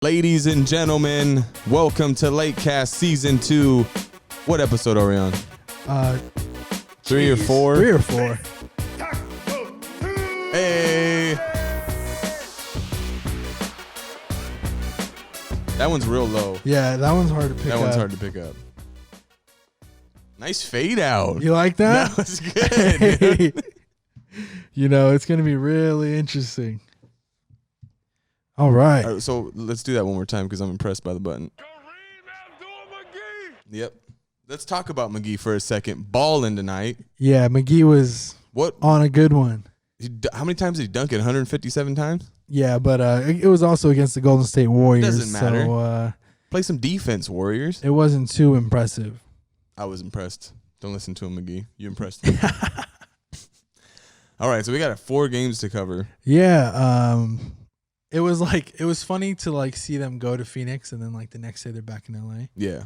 Ladies and gentlemen, welcome to Latecast Season 2. What episode are we on? 3 or 4? 3 or 4. Hey! That one's real low. Yeah, that one's hard to pick up. That one's hard to pick up. Nice fade out. You like that? That was good. Dude. You know, it's going to be really interesting. All right. So let's do that one more time because I'm impressed by the button. Yep. Let's talk about McGee for a second. Balling tonight. Yeah, McGee was on a good one. How many times did he dunk it? 157 times? Yeah, but it was also against the Golden State Warriors. Doesn't matter. So, play some defense, Warriors. It wasn't too impressive. I was impressed. Don't listen to him, McGee. You impressed me. All right, so we got 4 games to cover. Yeah, it was funny to see them go to Phoenix and then the next day they're back in LA. Yeah.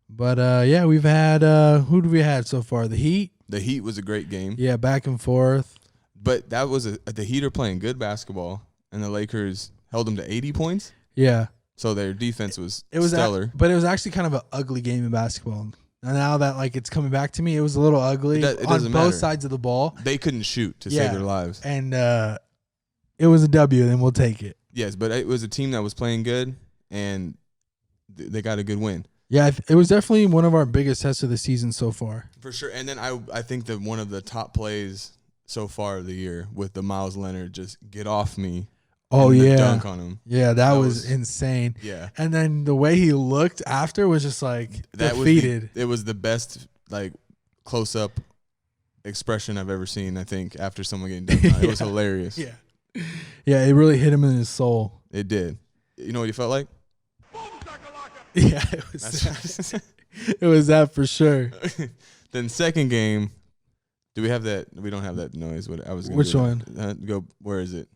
But yeah, we've had who do we had so far? The Heat. The Heat was a great game. Yeah, back and forth. But that was the Heat are playing good basketball, and the Lakers held them to 80 points. Yeah. So their defense was stellar. But it was actually kind of an ugly game in basketball. And now that it's coming back to me, it was a little ugly it on both both sides of the ball. They couldn't shoot to save their lives. And it was a W, and we'll take it. Yes, but it was a team that was playing good, and they got a good win. Yeah, it was definitely one of our biggest tests of the season so far. For sure. And then I think that one of the top plays so far of the year with the Miles Leonard just get off me. Oh, and yeah. the dunk on him. Yeah, that was insane. Yeah. And then the way he looked after was just defeated. It was the best close-up expression I've ever seen, I think, after someone getting dunked on. It was hilarious. Yeah. Yeah, it really hit him in his soul. It did. You know what he felt like? Yeah, it was it was that for sure. Then second game, do we have that? We don't have that noise. What I was gonna Which do one? Go. Where is it?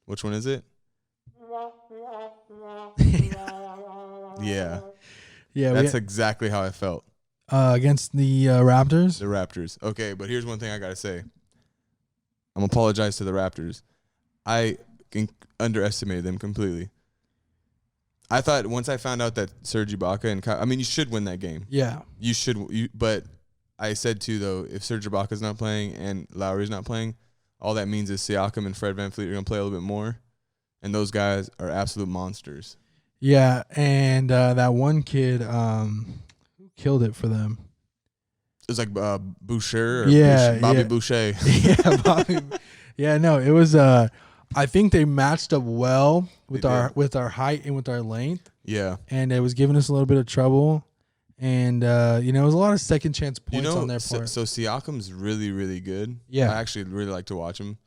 Which one is it? Yeah. Yeah. That's exactly how I felt. Against the Raptors? The Raptors. Okay, but here's one thing I got to say. I'm apologize to the Raptors. I underestimated them completely. I thought once I found out that Serge Ibaka and you should win that game. Yeah. You should. But I said too, though, if Serge Ibaka's not playing and Lowry's not playing, all that means is Siakam and Fred VanVleet are going to play a little bit more. And those guys are absolute monsters. Yeah, and that one kid who killed it for them. It was like Boucher or Bobby Boucher. Yeah, Bobby. Yeah, no, it was I think they matched up well with our height and with our length. Yeah. And it was giving us a little bit of trouble. And it was a lot of second chance points on their part. So Siakam's really, really good. Yeah. I actually really like to watch him.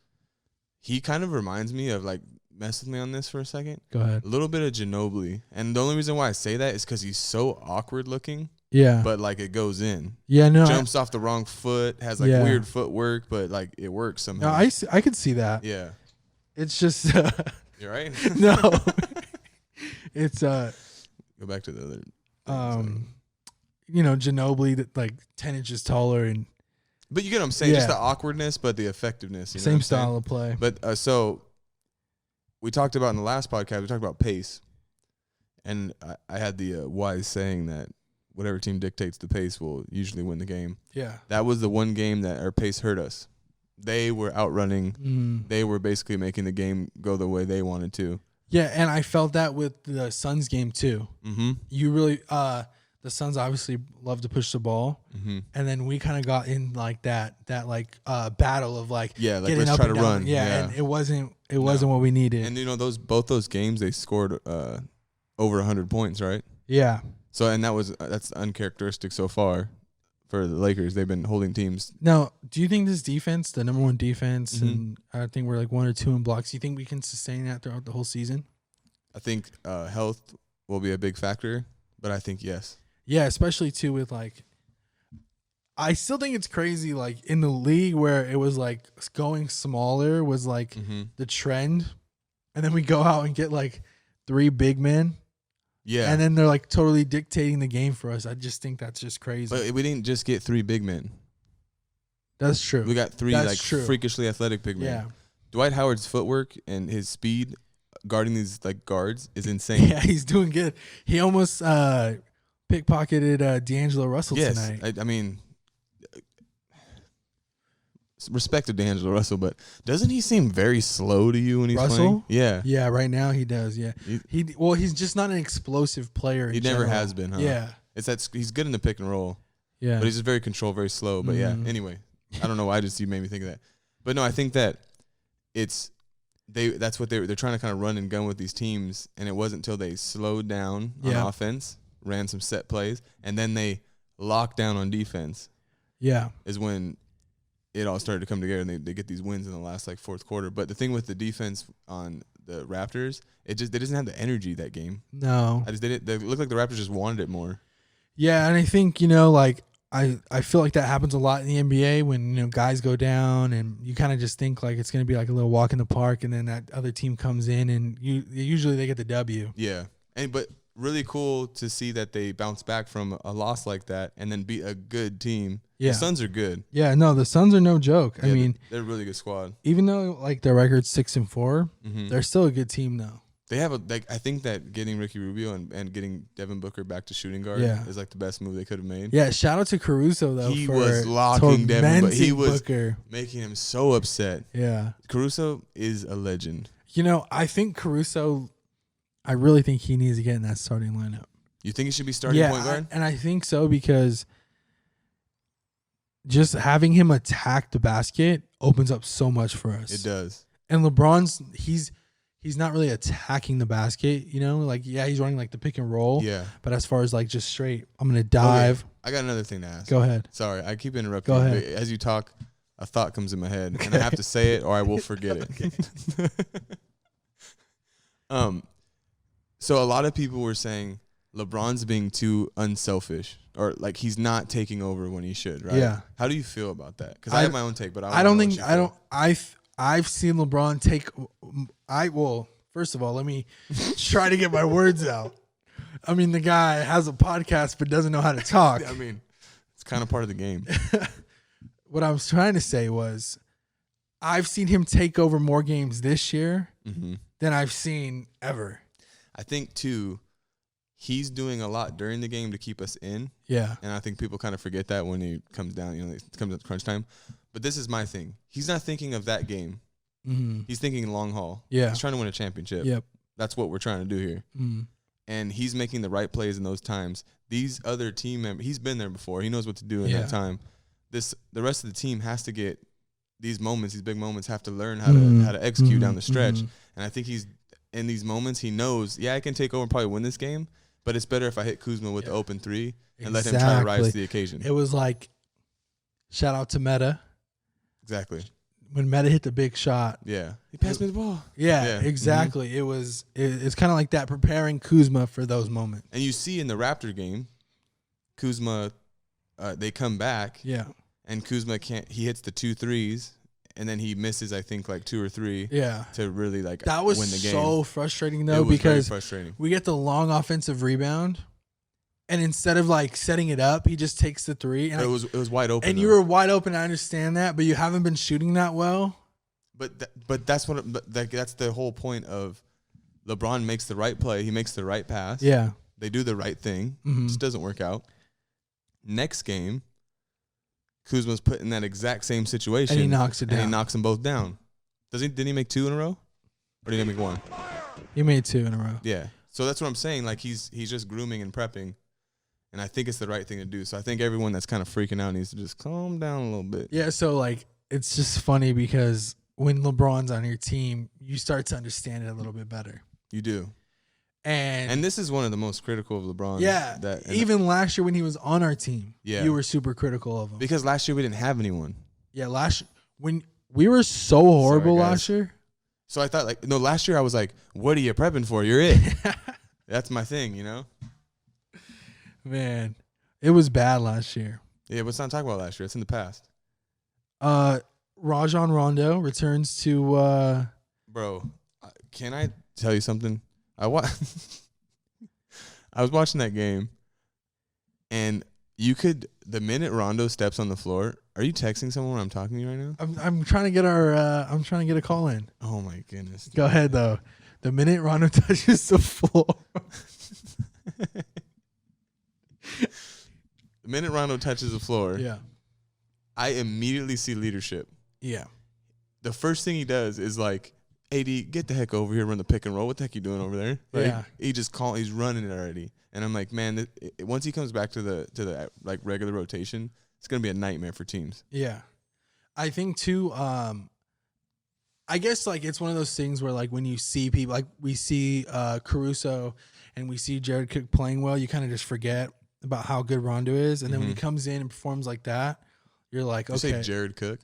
He kind of reminds me of mess with me on this for a second. Go ahead. A little bit of Ginobili. And the only reason why I say that is because he's so awkward looking. Yeah. But it goes in. Yeah, no. Jumps off the wrong foot, has weird footwork, but it works somehow. No, I could see that. Yeah. It's just You're right? No. It's go back to the other Ginobili that 10 inches taller and but you get what I'm saying, just the awkwardness but the effectiveness. Same style of play. But so we talked about in the last podcast, we talked about pace. And I had the wise saying that whatever team dictates the pace will usually win the game. Yeah. That was the one game that our pace hurt us. They were outrunning. They were basically making the game go the way they wanted to. Yeah, and I felt that with the Suns game too. Mm-hmm. You really, the Suns obviously love to push the ball, and then we kind of got in that battle of getting let's up try and to down. run. Yeah, and it wasn't what we needed. And both those games they scored over 100 points, right? Yeah. So that's uncharacteristic so far for the Lakers. They've been holding teams. Now, do you think this defense, the number one defense, and I think we're 1 or 2 in blocks, do you think we can sustain that throughout the whole season? I think health will be a big factor, but I think yes. Yeah, especially too with I still think it's crazy in the league where it was going smaller was the trend, and then we go out and get 3 big men. Yeah. And then they're totally dictating the game for us. I just think that's just crazy. But we didn't just get 3 big men. That's true. We got 3 That's true. freakishly athletic big men. Yeah. Dwight Howard's footwork and his speed guarding these like guards is insane. Yeah, he's doing good. He almost pickpocketed D'Angelo Russell tonight. I mean, respect to D'Angelo Russell, but doesn't he seem very slow to you when he's playing? Yeah. Yeah, right now he does, yeah. He's just not an explosive player in He never general. has been, huh? Yeah. It's that he's good in the pick and roll. Yeah. But he's just very controlled, very slow. But yeah, anyway, I don't know why you made me think of that. But no, I think that that's what they're trying to kind of run and gun with these teams, and it wasn't until they slowed down on offense, ran some set plays, and then they locked down on defense. Yeah. Is when it all started to come together, and they get these wins in the last like fourth quarter. But the thing with the defense on the Raptors, they doesn't have the energy that game. No. They look like the Raptors just wanted it more. Yeah, and I think, like I feel like that happens a lot in the NBA when, guys go down and you kind of just think like it's going to be like a little walk in the park, and then that other team comes in and usually they get the W. Yeah. But really cool to see that they bounce back from a loss like that and then beat a good team. Yeah. The Suns are good. Yeah, no, the Suns are no joke. Yeah, I mean, they're a really good squad. Even though like their record's 6-4, they're still a good team though. They have I think that getting Ricky Rubio and getting Devin Booker back to shooting guard is like the best move they could have made. Yeah, shout out to Caruso though. He was locking Devin, but he was Booker. Making him so upset. Yeah, Caruso is a legend. I think Caruso, I really think he needs to get in that starting lineup. You think he should be starting point guard? And I think so because just having him attack the basket opens up so much for us. It does. And LeBron's he's not really attacking the basket, he's running like the pick and roll. Yeah. But as far as like just straight, I'm going to dive. Okay. I got another thing to ask. Go ahead. Sorry, I keep interrupting. Go ahead. But as you talk, a thought comes in my head, and I have to say it or I will forget it. So a lot of people were saying LeBron's being too unselfish, or like he's not taking over when he should, right? Yeah. How do you feel about that? Because I have my own take, but I've seen LeBron take. First of all, let me try to get my words out. I mean, the guy has a podcast but doesn't know how to talk. I mean, it's kind of part of the game. What I was trying to say was, I've seen him take over more games this year than I've seen ever. I think too, he's doing a lot during the game to keep us in. Yeah. And I think people kind of forget that when he comes down, it comes at crunch time. But this is my thing. He's not thinking of that game. He's thinking long haul. Yeah. He's trying to win a championship. Yep. That's what we're trying to do here. And he's making the right plays in those times. These other team members, he's been there before. He knows what to do in that time. The rest of the team has to get these moments, these big moments, have to learn how to execute down the stretch. And I think he's in these moments, he knows, I can take over and probably win this game, but it's better if I hit Kuzma with the open three and let him try to rise to the occasion. It was like, shout out to Meta. Exactly. When Meta hit the big shot. Yeah. He passed me the ball. Yeah. Exactly. It's kind of like that, preparing Kuzma for those moments. And you see in the Raptor game, Kuzma, they come back. Yeah. And Kuzma he hits the 2 threes, and then he misses, I think, like 2 or 3. Yeah. To really win the game. That was so frustrating though, it was because very frustrating. We get the long offensive rebound, and instead of like setting it up, he just takes the 3. And it was wide open. And you were wide open. I understand that, but you haven't been shooting that well. But that's that's the whole point of LeBron makes the right play. He makes the right pass. Yeah. They do the right thing. It just doesn't work out. Next game, Kuzma's put in that exact same situation. And he knocks it down. And he knocks them both down. Didn't he make 2 in a row? Or did he make 1? He made 2 in a row. Yeah. So that's what I'm saying. Like he's just grooming and prepping. And I think it's the right thing to do. So I think everyone that's kind of freaking out needs to just calm down a little bit. Yeah, so like it's just funny because when LeBron's on your team, you start to understand it a little bit better. You do. And this is one of the most critical of LeBron. Yeah. Even last year when he was on our team, you were super critical of him. Because last year we didn't have anyone. Yeah, when we were so horrible last year. So I thought last year I was like, what are you prepping for? You're it. That's my thing, Man, it was bad last year. Yeah, let's not talk about last year. It's in the past. Rajon Rondo returns to Bro, can I tell you something? I was watching that game, and the minute Rondo steps on the floor, are you texting someone when I'm talking to you right now? I'm trying to get I'm trying to get a call in. Oh my goodness. Go ahead though. The minute Rondo touches the floor. The minute Rondo touches the floor, Yeah. I immediately see leadership. Yeah. The first thing he does is like, AD, get the heck over here, run the pick and roll. What the heck you doing over there? Like, Yeah. He's running it already. And I'm like, man, once he comes back to the like regular rotation, it's gonna be a nightmare for teams. Yeah. I think too, I guess like it's one of those things where like when you see people like we see Caruso and we see Jared Cook playing well, you kind of just forget about how good Rondo is. And then when he comes in and performs like that, you're like, Did you okay. say Jared Cook?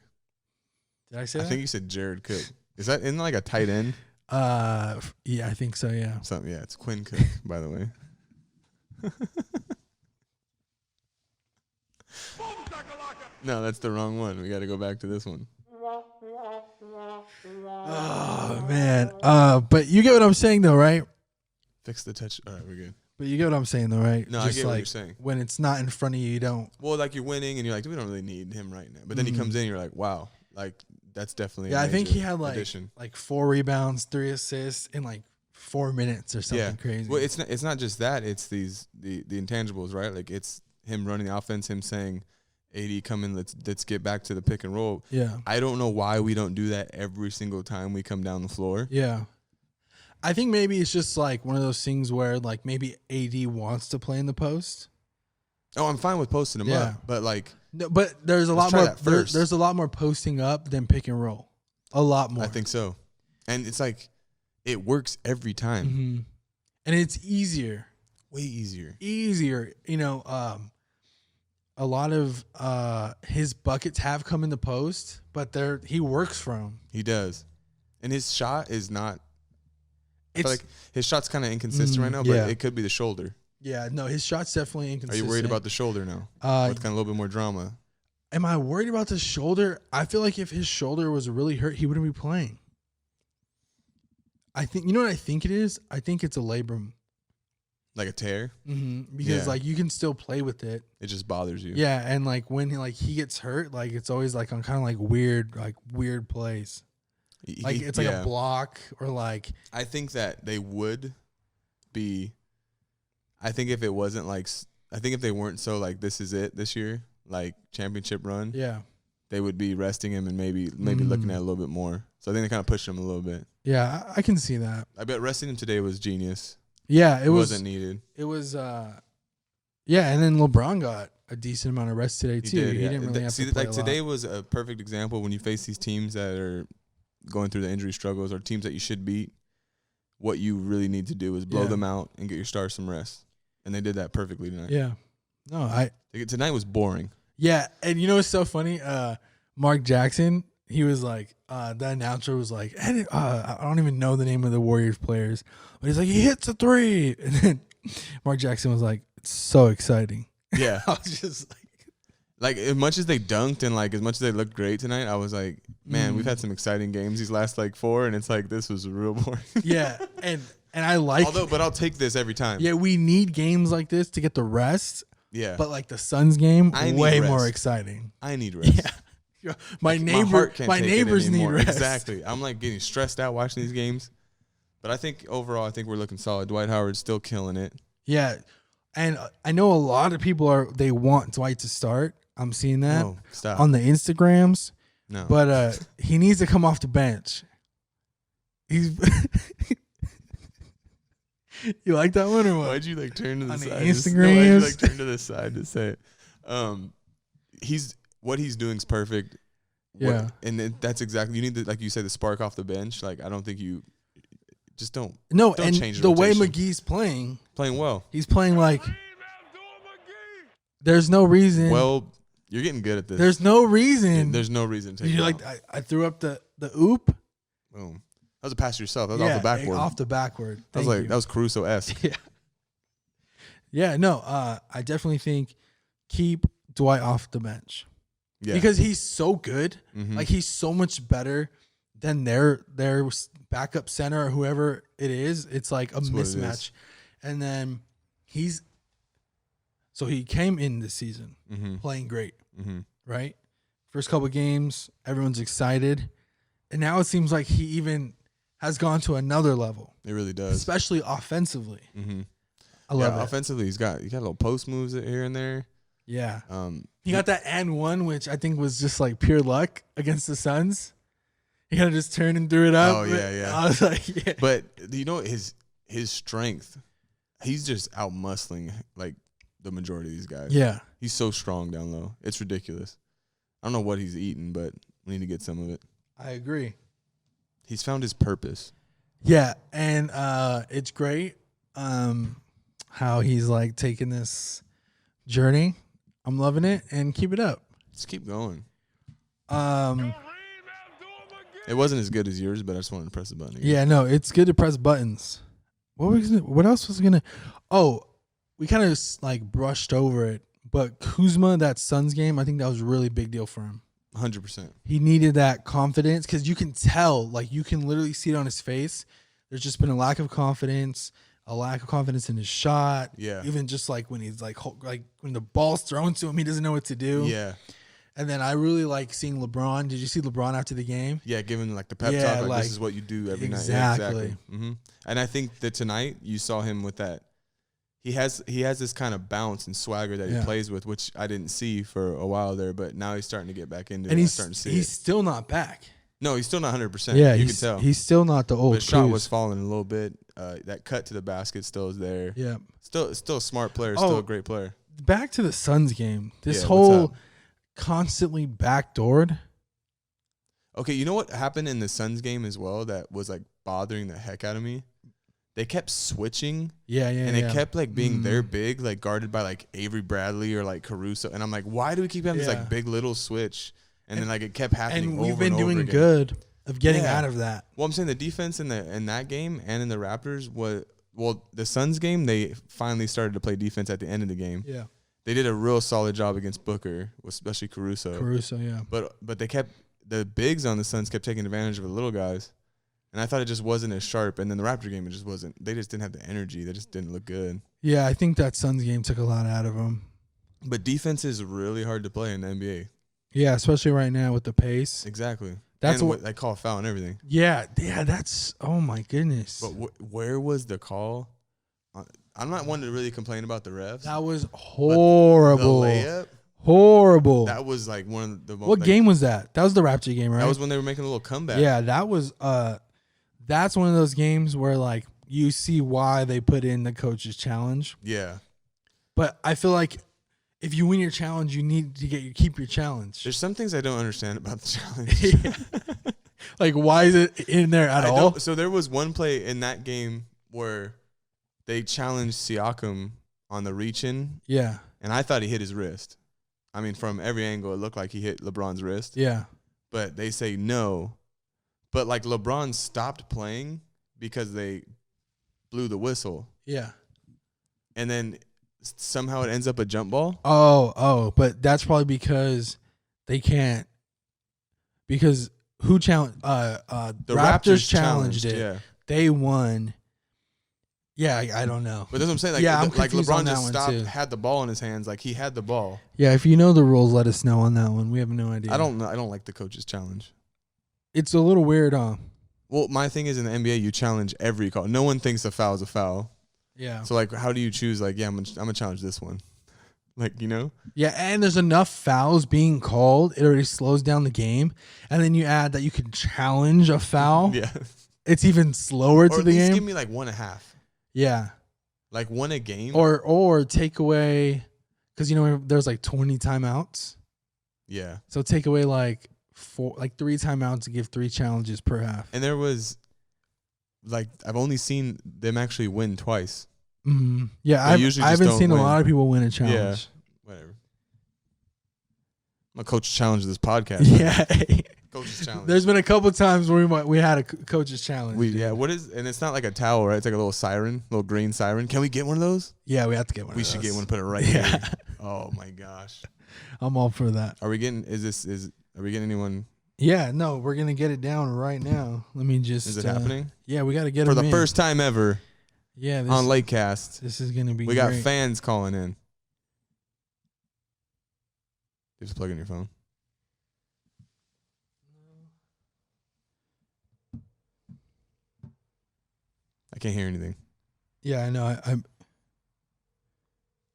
Did I say I that? think you said Jared Cook. Is that in like a tight end? Yeah, I think so. Yeah. Something. Yeah, it's Quinn Cook, by the way. No, that's the wrong one. We got to go back to this one. Oh man. But you get what I'm saying though, right? Fix the touch. All right, we're good. But you get what I'm saying though, right? No, I get what you're saying. When it's not in front of you, you don't. Well, like you're winning, and you're like, we don't really need him right now. But then he comes in, and you're like, wow, like that's definitely. Yeah, a I think major he had addition. like 4 rebounds, 3 assists in like 4 minutes or something crazy. Well, it's not just that. It's the intangibles, right? Like it's him running the offense, him saying, AD, come in, let's get back to the pick and roll. Yeah. I don't know why we don't do that every single time we come down the floor. Yeah. I think maybe it's just like one of those things where like maybe AD wants to play in the post. Oh, I'm fine with posting him up, but like, no, but there's a lot try more. that first. There's a lot more posting up than pick and roll. A lot more. I think so, and it's like it works every time. Mm-hmm. And it's easier. Way easier. Easier. You know, a lot of his buckets have come in the post, but he works from. He does, and his shot is not. I feel It's like his shot's kind of inconsistent right now, but it could be the shoulder. yeah. No, his shot's definitely Are inconsistent. you worried about the shoulder now? With kind of a little bit more drama. Am I worried about the shoulder? I feel like if his shoulder was really hurt, he wouldn't be playing. I think, you know what I think it is? I think it's a labrum. Like a tear? Mm-hmm. Because like you can still play with it. It just bothers you. Yeah, and like when he gets hurt, like it's always like on kind of like weird plays. Like it's like a block or like. I think that they would be. I think if it wasn't like, I think if they weren't so like this is it this year, like championship run. Yeah. They would be resting him and maybe looking at it a little bit more. So I think they kind of pushed him a little bit. Yeah, I can see that. I bet resting him today was genius. Yeah, it wasn't needed. It was. Yeah, and then LeBron got a decent amount of rest today too. He didn't really have to play like today was a perfect example when you face these teams that are going through the injury struggles or teams that you should beat. What you really need to do is blow them out and get your stars some rest, and they did that perfectly tonight. Yeah, no, tonight was boring. Yeah, and you know what's so funny? Mark Jackson, he was like, the announcer was like, I don't even know the name of the Warriors players, but he's like, he hits a 3, and then Mark Jackson was like, it's so exciting. Yeah, I was just like as much as they dunked and like as much as they looked great tonight, I was like, man, we've had some exciting games these last like 4, and it's like this was real boring. Yeah, and I like, but I'll take this every time. Yeah, we need games like this to get the rest. Yeah, but like the Suns game, way rest. more exciting. I need rest. Yeah, my neighbors need rest. Exactly. I'm like getting stressed out watching these games. But I think overall, I think we're looking solid. Dwight Howard's still killing it. Yeah, and I know a lot of people they want Dwight to start. I'm seeing that on the Instagrams. No, but he needs to come off the bench. He's. You like that one or what? Why'd you like turn to the side? Instagram? Why'd you like turn to the side to say it? What he's doing is perfect. Yeah, and that's exactly you need to, like you said, the spark off the bench. Like I don't think you just don't. No, don't and change the way rotation. McGee's playing well. He's playing like. There's no reason. Well, you're getting good at this. There's no reason. Yeah, there's no reason to take You're like I threw up the oop. Boom. That was a pass to yourself. That was off the backboard. Off the backward. That was Caruso-esque. Yeah. Yeah, no, I definitely think keep Dwight off the bench. Yeah. Because he's so good. Mm-hmm. Like he's so much better than their backup center or whoever it is. It's like a mismatch. And then he came in this season playing great. Mm-hmm. Right? First couple of games, everyone's excited. And now it seems like he even has gone to another level. It really does. Especially offensively. Mm-hmm. I love it. Offensively, he got little post moves here and there. Yeah. He got that and one, which I think was just like pure luck against the Suns. He kind of just turned and threw it up. Oh yeah. I was like, yeah. But his strength, he's just out muscling like the majority of these guys. Yeah. He's so strong down low. It's ridiculous. I don't know what he's eating, but we need to get some of it. I agree. He's found his purpose. Yeah, and it's great how he's like taking this journey. I'm loving it, and keep it up. Just keep going. Um, It wasn't as good as yours, but I just wanted to press the button again. yeah, no, it's good to press buttons. What else was gonna? Oh, we kind of like brushed over it, but Kuzma, that Suns game, I think that was a really big deal for him. 100%. He needed that confidence because you can tell, like you can literally see it on his face. There's just been a lack of confidence in his shot. Yeah. Even just like when he's like when the ball's thrown to him, he doesn't know what to do. Yeah. And then I really like seeing LeBron. Did you see LeBron after the game? Yeah, giving like the pep Yeah, talk, like like, this is what you do every night. exactly. Yeah, exactly. Mm-hmm. And I think that tonight you saw him with that. He has this kind of bounce and swagger that he plays with, which I didn't see for a while there, but now he's starting to get back into it. And I'm starting to see he's it. still not back. No, he's still not 100%. Yeah, you can tell. He's still not the old. The shot Kuz. was falling a little bit. That cut to the basket still is there. Yeah. Still a smart player. Still a great player. Back to the Suns game. This Yeah, whole constantly backdoored. Okay, you know what happened in the Suns game as well that was like bothering the heck out of me? They kept switching. And they kept like being their big, like guarded by like Avery Bradley or like Caruso. And I'm like, why do we keep having this like big little switch? And then like it kept happening. And over we've been and over doing again. good of getting out of that. Well, I'm saying the defense in that game and in the Raptors was the Suns game. They finally started to play defense at the end of the game. Yeah. They did a real solid job against Booker, especially Caruso. Yeah. But they kept the bigs on the Suns kept taking advantage of the little guys. And I thought it just wasn't as sharp. And then the Raptor game, it just wasn't. They just didn't have the energy. They just didn't look good. Yeah, I think that Suns game took a lot out of them. But defense is really hard to play in the NBA. Yeah, especially right now with the pace. Exactly. That's and what they call a foul and everything. Yeah, that's oh my goodness. But where was the call? I'm not one to really complain about the refs. That was horrible. The layup. Horrible. That was like one of the most. What game was that? That was the Raptor game, right? That was when they were making a little comeback. Yeah, that was that's one of those games where like you see why they put in the coach's challenge. Yeah. But I feel like if you win your challenge, you need to keep your challenge. There's some things I don't understand about the challenge. Like, why is it in there at all? So there was one play in that game where they challenged Siakam on the reach-in. Yeah. And I thought he hit his wrist. I mean, from every angle, it looked like he hit LeBron's wrist. Yeah. But they say no. But, like, LeBron stopped playing because they blew the whistle. Yeah. And then somehow it ends up a jump ball. Oh, but that's probably because they can't. Because who challenged? The Raptors challenged it. Yeah. They won. Yeah, I don't know. But that's what I'm saying. Like, yeah, I'm like confused LeBron on that just one stopped, too. had the ball in his hands. Like, he had the ball. Yeah, if you know the rules, let us know on that one. We have no idea. I don't like the coach's challenge. It's a little weird, Well, my thing is in the NBA, you challenge every call. No one thinks a foul is a foul. Yeah. So, like, how do you choose, like, yeah, I'm gonna challenge this one? Like, you know? Yeah, and there's enough fouls being called. It already slows down the game. And then you add that you can challenge a foul. Yeah. It's even slower to Or at the least game. give me, like, 1.5. Yeah. Like, one a game. Or take away, because, you know, there's like 20 timeouts. Yeah. So take away like 3 timeouts to give 3 challenges per half. And there was, like, I've only seen them actually win twice. Mm-hmm. Yeah, usually I just haven't don't seen win. a lot of people win a challenge. Yeah. Whatever. I'm a coach challenge this podcast. Yeah. Coach's challenge. There's been a couple times where we had a coach's challenge. What is, and it's not like a towel, right? It's like a little siren, little green siren. Can we get one of those? Yeah, we have to get one. We of should those. get one, put it right Yeah. here. Oh my gosh. I'm all for that. Are we getting, are we getting anyone? Yeah, no, we're gonna get it down right now. Let me just. Is it happening? Yeah, we got to get For them the in. first time ever Yeah, on Lakecast. This is gonna be. We got great. fans calling in. Just plug in your phone. can't hear anything. Yeah, I know.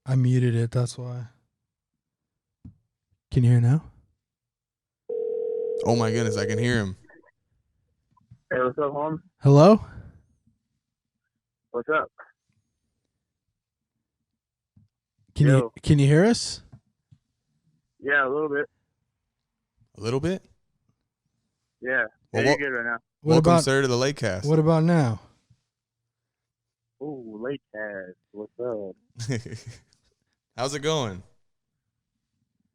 I muted it. That's why. Can you hear now? Oh my goodness, I can hear him. Hey, what's up, Holmes? Hello? What's up? Can Yo. you hear us? Yeah, a little bit. A little bit? Yeah. Well, You're good right now. Welcome, sir, to the Late Cast. What about now? Ooh, late cast. What's up? How's it going?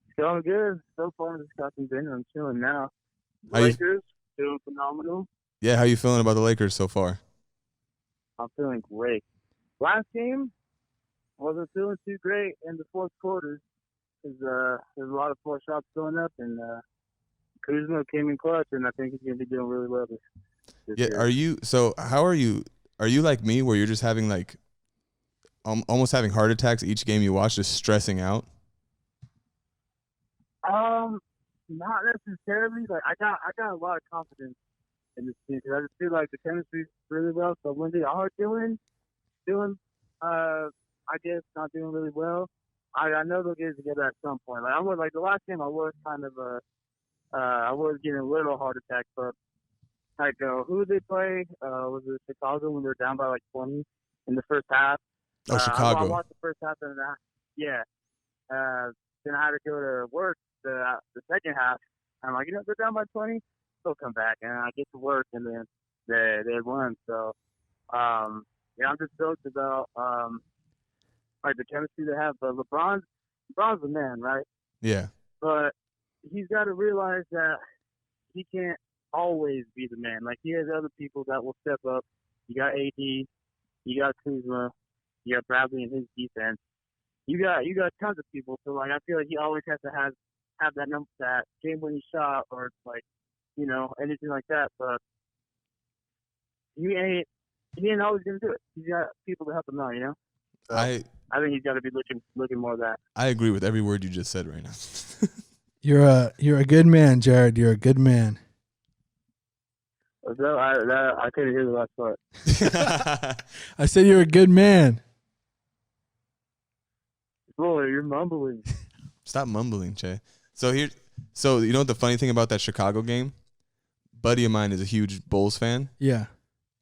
It's going good. So far, just got some dinner. I'm chilling now. How you- Lakers doing phenomenal. Yeah, how you feeling about the Lakers so far? I'm feeling great. Last game wasn't feeling too great in the fourth quarter because there's a lot of four shots going up, and Kuzma came in clutch, and I think he's going to be doing really well this Yeah, year. how are you? Are you like me where you're just having like almost having heart attacks each game you watch, just stressing out? Not necessarily. Like I got a lot of confidence in this team because I just feel like the chemistry's really well. So when they are doing, I guess not doing really well, I know they'll get it together at some point. Like I was like the last game, I was kind of I was getting a little heart attack, but like who did they play? Was it Chicago when they were down by like 20 in the first half? Oh, Chicago. I watched the first half and yeah. Then I had to go to work the second half. I'm like, they're down by 20. They'll come back, and I get to work, and then they won. So, yeah, I'm just stoked about like the chemistry they have. But LeBron's the man, right? Yeah. But he's got to realize that he can't always be the man. Like he has other people that will step up. You got AD, you got Kuzma, you got Bradley in his defense. You got tons of people. So like I feel like he always has to have that game winning shot or like anything like that. But he ain't always gonna do it. He's got people to help him out. So I think he's got to be looking more of that. I agree with every word you just said right now. You're a good man, Jared. You're a good man. So I couldn't hear the last part. I said you're a good man. Boy, you're mumbling. Stop mumbling, Che. So you know what the funny thing about that Chicago game? Buddy of mine is a huge Bulls fan. Yeah.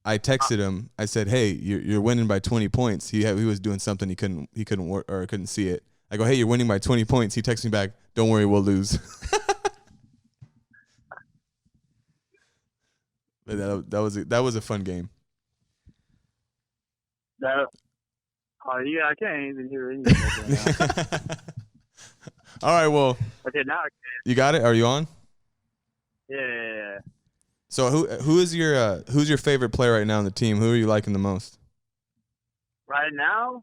I texted him. I said, "Hey, you're winning by 20 points." He was doing something he couldn't work or couldn't see it. I go, "Hey, you're winning by 20 points." He texts me back, "Don't worry, we'll lose." But that was a fun game. Oh yeah, I can't even hear anything right now. All right, well. Okay, now I can. You got it? Are you on? Yeah. So who's your favorite player right now on the team? Who are you liking the most? Right now,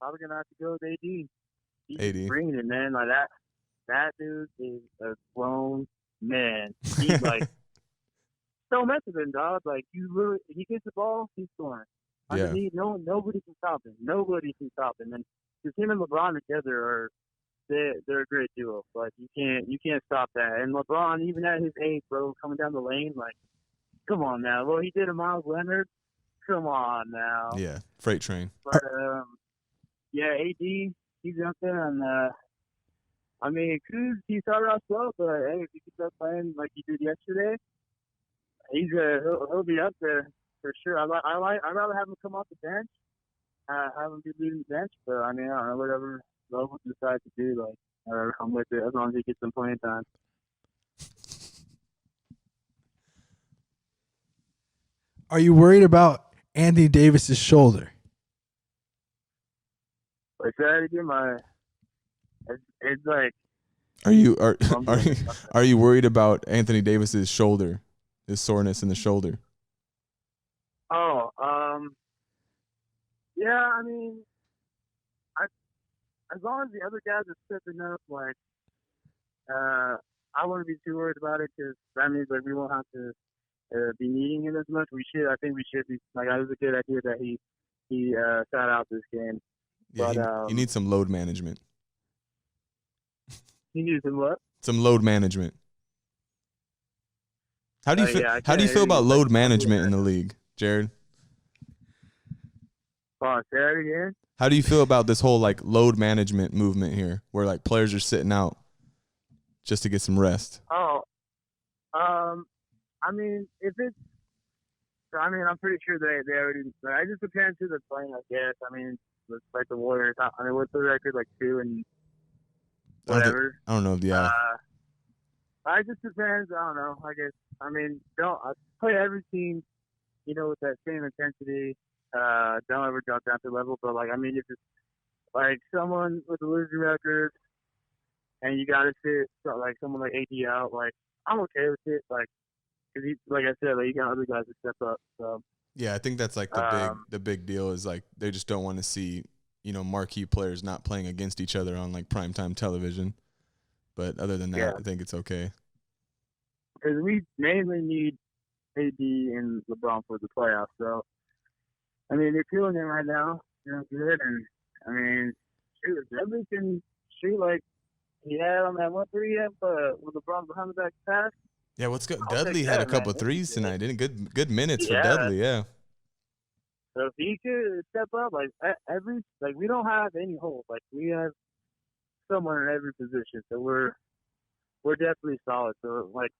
probably gonna have to go with AD. He's AD. bringing it, man. Like that dude is a grown man. He's like so messing, dog. Like he gets the ball, he's scoring. Yeah. Nobody can stop him. Nobody can stop him. And just him and LeBron together they're a great duo. Like you can't stop that. And LeBron, even at his age, bro, coming down the lane, like, come on now. Well, he did a Miles Leonard. Come on now. Yeah, freight train. But yeah, AD, he's up there, and I mean, Kuz, he started off slow, but hey, if he keeps up playing like he did yesterday, he'll be up there for sure. I'd rather have him come off the bench, have him be leading the bench. But I mean, I don't know, whatever Logan decides to do, like, I'm with it as long as he gets some playing time. Are you worried about Anthony Davis's shoulder? Like that again, it's like. Are you worried about Anthony Davis's shoulder, his soreness in the shoulder? Oh, yeah. I mean, as long as the other guys are stepping up, like, I wouldn't be too worried about it because that means like we won't have to be needing him as much. I think we should be. Like, it was a good idea that he sat out this game. Yeah, but he needs some load management. He needs some what? Some load management. How do you feel? Yeah, how do you feel about load management in the league, Jared? Oh, say that again? How do you feel about this whole like load management movement here, where like players are sitting out just to get some rest? Oh, I mean, if it's, I'm pretty sure they already. I just depends who they're playing, I guess. I mean, it's like the Warriors. I mean, what's the record? Like 2 and whatever. I don't know. Yeah. I just depends. I don't know. I guess. I mean, don't play every team, with that same intensity. Don't ever drop down to level. But like, I mean, if it's like someone with a losing record, and you got to sit like someone like AD out, like I'm okay with it. Like, cause like I said, like you got other guys to step up. So Yeah, I think that's like the big deal is like they just don't want to see marquee players not playing against each other on like primetime television. But other than that, yeah. I think it's okay. Because we mainly need AD and LeBron for the playoffs. So I mean, they're killing it right now. Good. And I mean, shoot, if Dudley can shoot like he had on that 1-3 with LeBron behind the back pass. Yeah, what's good? Dudley had a couple threes tonight, didn't good minutes for Dudley, yeah. So if he could step up, like we don't have any holes. Like we have someone in every position, so we're definitely solid. So like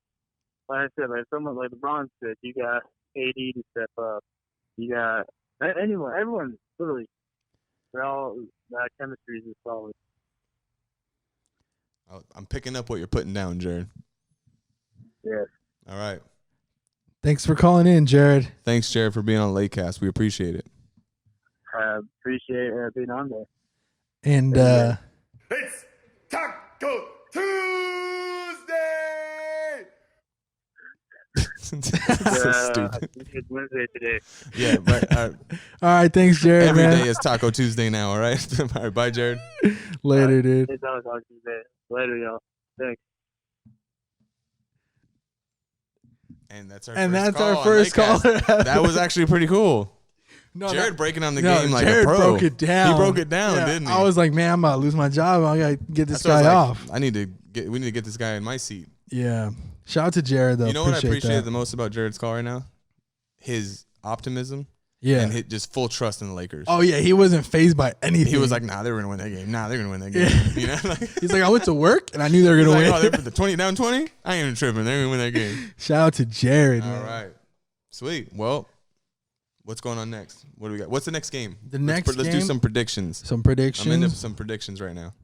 I said, like someone like LeBron said, you got AD to step up. You got everyone literally. They're all that chemistry is solid. I'm picking up what you're putting down, Jared. Yes. All right. Thanks for calling in, Jared. Thanks, Jared, for being on Latecast. We appreciate it. Appreciate being on there. And it's Taco Tuesday. So stupid. It's Wednesday today. Yeah, but all right, thanks, Jared. every man. day is Taco Tuesday now. All right. All right, bye, Jared. Later, dude. It's Taco Tuesday. Later, y'all. Thanks. And that's our first call. caller. That was actually pretty cool. No, Jared breaking on the game like Jared a pro. broke it down. He broke it down, Yeah, didn't he? I was like, man, I'm about to lose my job. I gotta get this That's what guy I was off. like, we need to get this guy in my seat. Yeah. Shout out to Jared though. You know what I appreciate that. the most about Jared's call right now? His optimism. Yeah. And just full trust in the Lakers. Oh yeah, he wasn't phased by anything. He was like, nah, they're gonna win that game. Nah, they're gonna win that game. Yeah. You know? Like, he's like, I went to work and I knew they were gonna win. Oh, they're the 20 down 20? I ain't even tripping. They're gonna win that game. Shout out to Jared. All man. right. Sweet. Well, what's going on next? What do we got? What's the next game? Let's do some predictions. Some predictions. I'm into some predictions right now.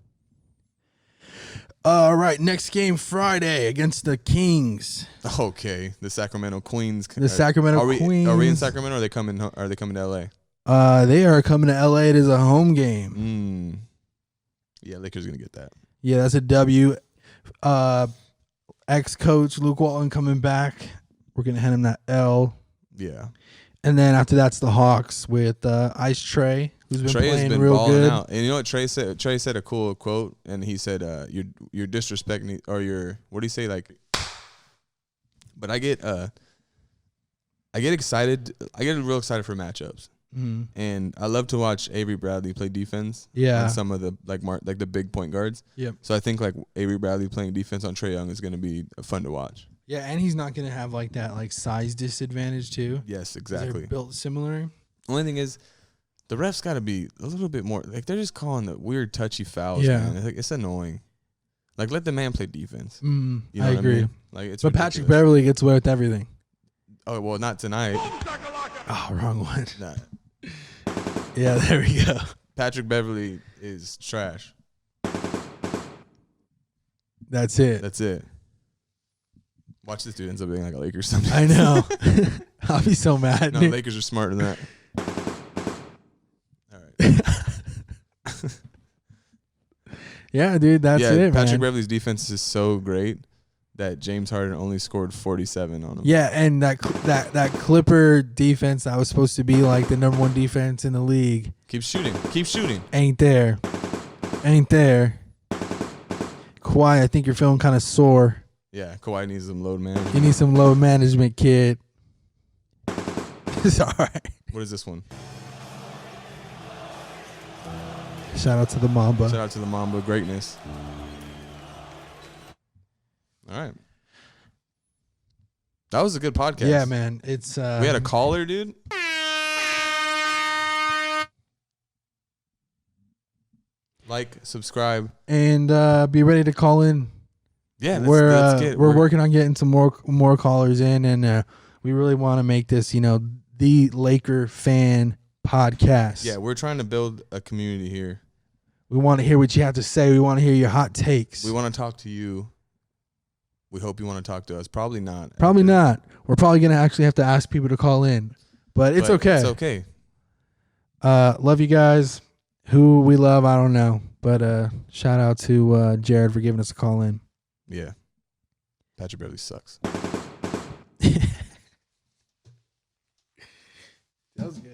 All right, next game Friday against the Kings. Okay, the Sacramento Queens. The Sacramento Queens. Are we in Sacramento? Or are they coming to LA? They are coming to LA. It is a home game. Yeah, Lakers gonna get that. Yeah, that's a W. Ex-coach Luke Walton coming back. We're gonna hand him that L. Yeah. And then after that's the Hawks with Ice Trey, who's been Trey playing has been real balling good. out. And you know what Trey said? Trey said a cool quote, and he said, "You're disrespecting, or you're what do you say? Like, but I get excited. I get real excited for matchups, and I love to watch Avery Bradley play defense. Yeah, and some of the like the big point guards. Yep. So I think like Avery Bradley playing defense on Trae Young is going to be fun to watch. Yeah, and he's not gonna have like that like size disadvantage too. Yes, 'Cause exactly. they're built similar. Only thing is, the refs got to be a little bit more like they're just calling the weird touchy fouls. Yeah. Man. It's annoying. Like let the man play defense. You know I what agree. mean? Like it's But ridiculous. Patrick Beverly gets away with everything. Oh well, not tonight. Oh, wrong one. Nah. Yeah, there we go. Patrick Beverly is trash. That's it. That's it. Watch this dude ends up being like a Lakers someday. I know. I'll be so mad. No, Lakers are smarter than that. All right. Yeah, dude, that's it, Patrick man. Beverly's defense is so great that James Harden only scored 47 on him. Yeah, and that Clipper defense that was supposed to be like the number one defense in the league. Keep shooting. Keep shooting. Ain't there. Kawhi, I think you're feeling kind of sore. Yeah, Kawhi needs some load management. You need some load management, kid. It's all right. What is this one? Shout out to the Mamba. Shout out to the Mamba greatness. All right. That was a good podcast. Yeah, man. It's we had a caller, dude. Like, subscribe. and be ready to call in. Yeah, We're working on getting some more callers in, and we really want to make this, the Laker fan podcast. Yeah, we're trying to build a community here. We want to hear what you have to say. We want to hear your hot takes. We want to talk to you. We hope you want to talk to us. Probably not. Probably not. We're probably going to actually have to ask people to call in. But it's okay. It's okay. Love you guys. Who we love, I don't know. But shout out to Jared for giving us a call in. Yeah. Patrick Beverly sucks. That was good.